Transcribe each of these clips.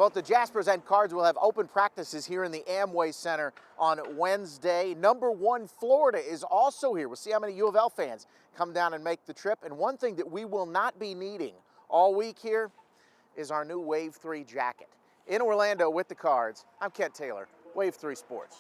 Both the Jaspers and Cards will have open practices here in the Amway Center on Wednesday. Number 1 Florida is also here. We'll see how many U of L fans come down and make the trip. And one thing that we will not be needing all week here is our new Wave 3 jacket. In Orlando with the Cards, I'm Kent Taylor, Wave 3 Sports.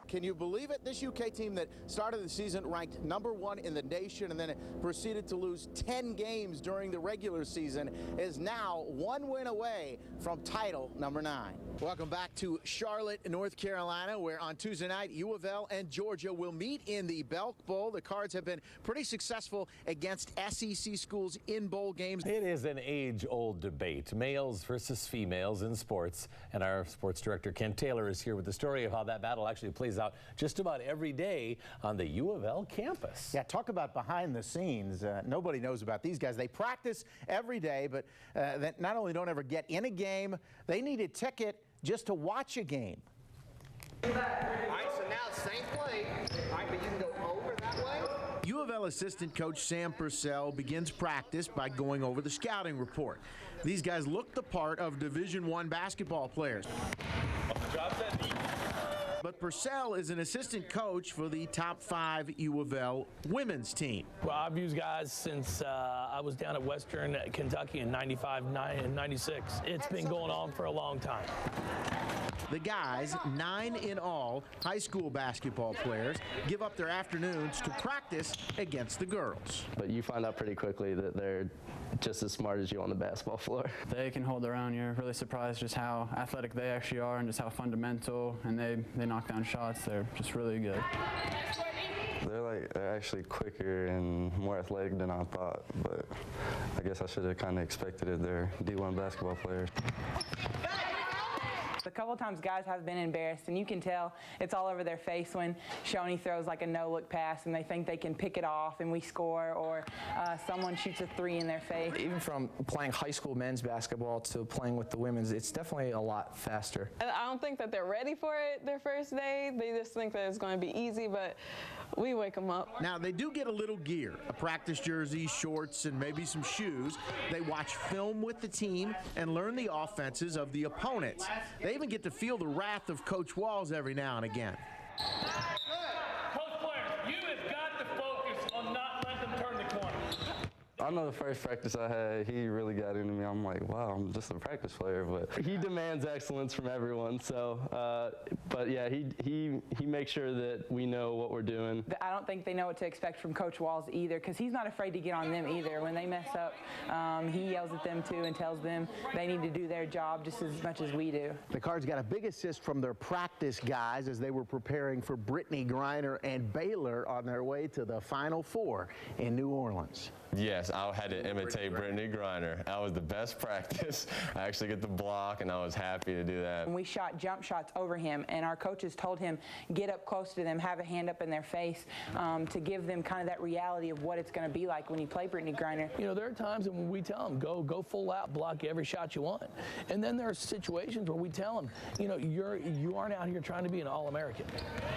Can you believe it? This UK team that started the season ranked number 1 in the nation and then proceeded to lose 10 games during the regular season is now 1 win away from title number 9. Welcome back to Charlotte, North Carolina, where on Tuesday night, U of L and Georgia will meet in the Belk Bowl. The Cards have been pretty successful against SEC schools in bowl games. It is an age-old debate, males versus females in sports, and our sports director, Kent Taylor, is here with the story of how that battle actually plays out just about every day on the U of L campus. Yeah, talk about behind the scenes. Nobody knows about these guys. They practice every day, but they not only don't ever get in a game, they need a ticket just to watch a game. All right, so now same play. All right, but you can go over that way. U of L assistant coach Sam Purcell begins practice by going over the scouting report. These guys look the part of Division I basketball players. But Purcell is an assistant coach for the top 5 U of L women's team. Well, I've used guys since I was down at Western Kentucky in 95, 96. It's been going on for a long time. The guys, 9 in all, high school basketball players, give up their afternoons to practice against the girls. But you find out pretty quickly that they're just as smart as you on the basketball floor. They can hold their own. You're really surprised just how athletic they actually are and just how fundamental, and they knock down shots. They're just really good. They're actually quicker and more athletic than I thought, but I guess I should have kind of expected it. They're D1 basketball players. A couple of times guys have been embarrassed, and you can tell it's all over their face when Shoney throws like a no-look pass and they think they can pick it off and we score, or someone shoots a 3 in their face. Even from playing high school men's basketball to playing with the women's, it's definitely a lot faster. I don't think that they're ready for it their first day. They just think that it's going to be easy, but we wake them up. Now, they do get a little gear, a practice jersey, shorts, and maybe some shoes. They watch film with the team and learn the offenses of the opponents. They even get to feel the wrath of Coach Walls every now and again. Coach Blair, you have got to focus on not letting them turn the corner. I know the first practice I had, he really got into me. I'm like, wow, I'm just a practice player, but he demands excellence from everyone. So, but yeah, he makes sure that we know what we're doing. I don't think they know what to expect from Coach Walls either, because he's not afraid to get on them either. When they mess up, he yells at them too and tells them they need to do their job just as much as we do. The Cards got a big assist from their practice guys as they were preparing for Brittany Griner and Baylor on their way to the Final Four in New Orleans. Yes, I had to imitate Brittany Griner. That was the best practice. I actually get the block, and I was happy to do that. And we shot jump shots over him, and our coaches told him, get up close to them, have a hand up in their face, to give them kind of that reality of what it's going to be like when you play Brittany Griner. You know, there are times when we tell them, go full out, block every shot you want. And then there are situations where we tell them, you know, you aren't out here trying to be an All-American.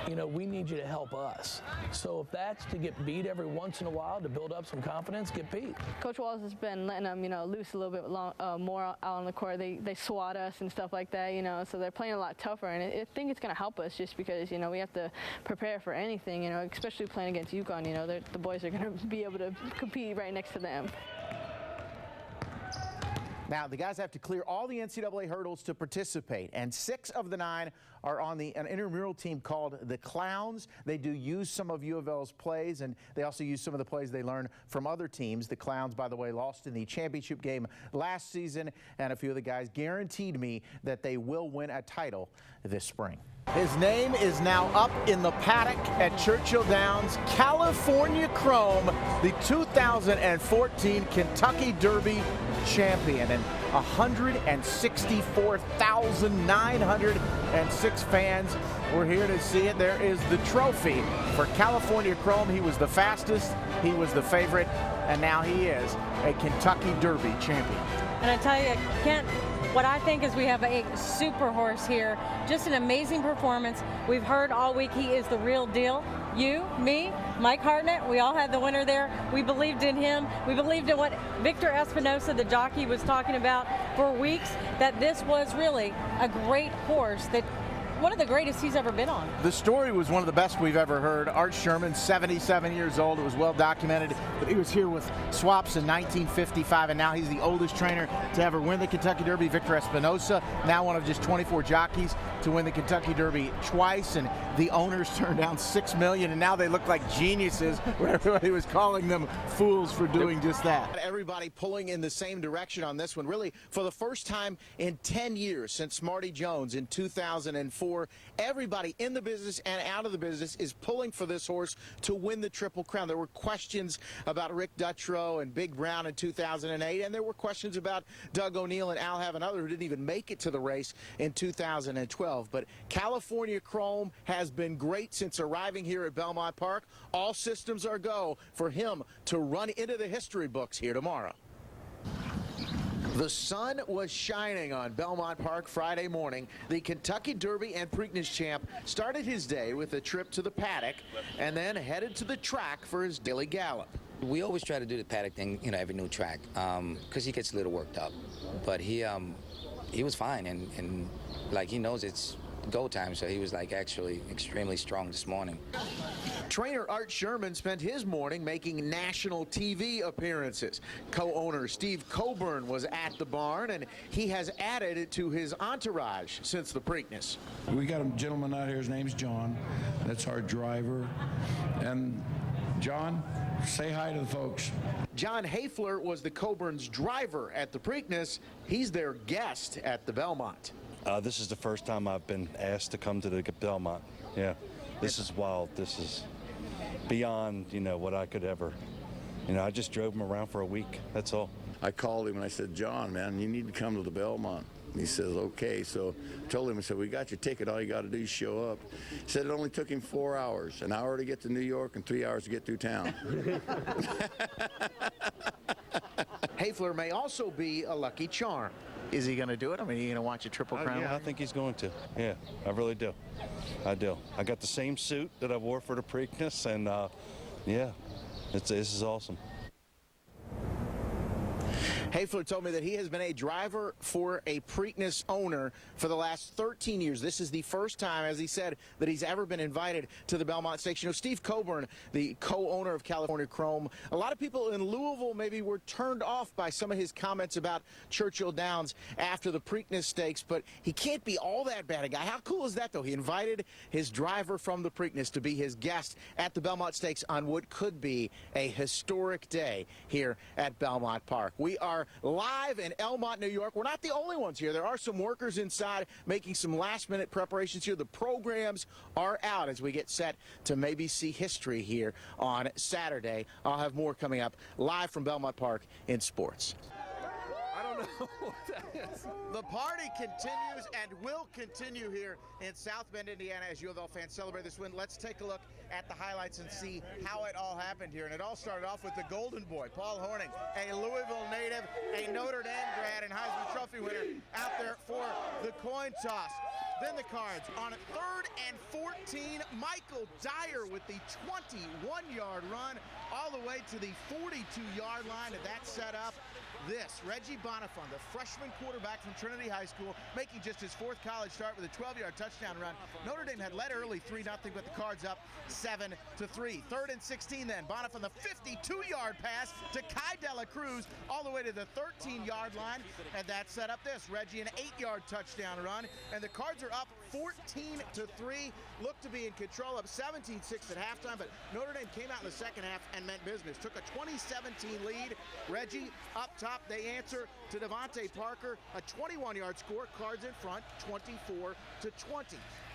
You know, we need you to help us. So if that's to get beat every once in a while to build up some confidence, get beat. Coach Walls has been letting them, loose a little bit more out on the court. They swat us and stuff like that, so they're playing a lot tougher. And I think it's going to help us just because, we have to prepare for anything, especially playing against UConn. The boys are going to be able to compete right next to them. Now, the guys have to clear all the NCAA hurdles to participate, and 6 of the 9 are on an intramural team called the Clowns. They do use some of U of L's plays, and they also use some of the plays they learn from other teams. The Clowns, by the way, lost in the championship game last season, and a few of the guys guaranteed me that they will win a title this spring. His name is now up in the paddock at Churchill Downs. California Chrome, the 2014 Kentucky Derby champion, and 164,906 fans were here to see it. There is the trophy for California Chrome. He was the fastest, he was the favorite, and now he is a Kentucky Derby champion. And I tell you, Kent, what I think is we have a super horse here. Just an amazing performance. We've heard all week he is the real deal. You, me, Mike Hartnett, we all had the winner there. We believed in him. We believed in what Victor Espinosa, the jockey, was talking about for weeks, that this was really a great horse, that one of the greatest he's ever been on. The story was one of the best we've ever heard. Art Sherman, 77 years old. It was well documented that he was here with Swaps in 1955, and now he's the oldest trainer to ever win the Kentucky Derby. Victor Espinosa, now one of just 24 jockeys to win the Kentucky Derby twice, and the owners turned down $6 million, and now they look like geniuses where everybody was calling them fools for doing just that. Everybody pulling in the same direction on this one. Really, for the first time in 10 years since Marty Jones in 2004, everybody in the business and out of the business is pulling for this horse to win the Triple Crown. There were questions about Rick Dutrow and Big Brown in 2008, and there were questions about Doug O'Neill and Al Havenother, who didn't even make it to the race in 2012. But California Chrome has been great since arriving here at Belmont Park. All systems are go for him to run into the history books here tomorrow. The sun was shining on Belmont Park Friday morning. The Kentucky Derby and Preakness champ started his day with a trip to the paddock and then headed to the track for his daily gallop. We always try to do the paddock thing, every new track, because he gets a little worked up. But he was fine, and like, he knows it's go time, so he was like actually extremely strong this morning. Trainer Art Sherman spent his morning making national TV appearances. Co-owner Steve Coburn was at the barn, and he has added it to his entourage since the Preakness. We got a gentleman out here, his name's John. That's our driver. And John, say hi to the folks. John Hafler was the Coburn's driver at the Preakness. He's their guest at the Belmont. This is the first time I've been asked to come to the Belmont. Yeah, this is wild. This is beyond, what I could ever. I just drove him around for a week. That's all. I called him and I said, John, man, you need to come to the Belmont. He says, okay. So I told him, I said, we got your ticket. All you got to do is show up. He said it only took him 4 hours, an hour to get to New York and 3 hours to get through town. Hafler may also be a lucky charm. Is he going to do it? I mean, are you going to watch a Triple Crown? Yeah, I think he's going to. Yeah, I really do. I do. I got the same suit that I wore for the Preakness, and yeah, this is awesome. Hafler told me that he has been a driver for a Preakness owner for the last 13 years. This is the first time, as he said, that he's ever been invited to the Belmont Stakes. Steve Coburn, the co-owner of California Chrome, a lot of people in Louisville maybe were turned off by some of his comments about Churchill Downs after the Preakness Stakes, but he can't be all that bad a guy. How cool is that, though? He invited his driver from the Preakness to be his guest at the Belmont Stakes on what could be a historic day here at Belmont Park. We are live in Elmont, New York. We're not the only ones here. There are some workers inside making some last-minute preparations here. The programs are out as we get set to maybe see history here on Saturday. I'll have more coming up live from Belmont Park in sports. I don't know what that is. The party continues and will continue here in South Bend, Indiana, as U of L fans celebrate this win. Let's take a look at the highlights and see how it all happened here. And it all started off with the Golden Boy, Paul Horning, a Louisville native, a Notre Dame grad, and Heisman Trophy winner out there for the coin toss. Then the cards on 3rd and 14, Michael Dyer with the 21-yard run all the way to the 42-yard line, and that set up this. Reggie Bonifant, the freshman quarterback from Trinity High School, making just his 4th college start with a 12-yard touchdown run. Notre Dame had led early 3-0, but the Cards up 7-3. 3rd and 16 then. Bonifant, the 52-yard pass to Kai Dela Cruz all the way to the 13-yard line, and that set up this. Reggie, an 8-yard touchdown run, and the Cards are up 14-3. Looked to be in control, up 17-6 at halftime, but Notre Dame came out in the second half and meant business. Took a 20-17 lead. Reggie up top, they answer to Devontae Parker, a 21-yard score. Cards in front, 24-20.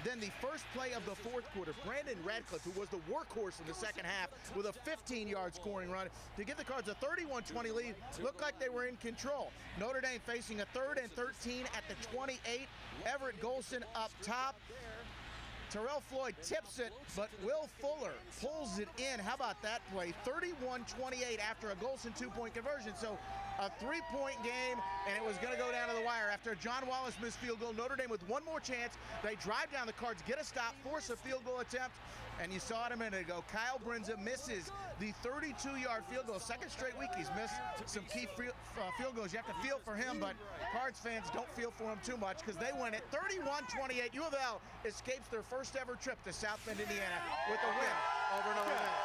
Then the first play of the 4th quarter, Brandon Radcliffe, who was the workhorse in the second half, with a 15-yard scoring run to give the Cards a 31-20 lead. Looked like they were in control. Notre Dame facing a 3rd and 13 at the 28. Everett Golson up top. Terrell Floyd tips it, but Will Fuller pulls it in. How about that play? 31-28 after a Golson 2-point conversion. So a three-point game, and it was going to go down to the wire. After a John Wallace missed field goal, Notre Dame with one more chance. They drive down the Cards, get a stop, force a field goal attempt, and you saw it a minute ago. Kyle Brinza misses the 32-yard field goal. Second straight week he's missed some key field goals. You have to feel for him, but Cards fans don't feel for him too much because they win it 31-28. U of L escapes their first ever trip to South Bend, Indiana with a win over Notre Dame.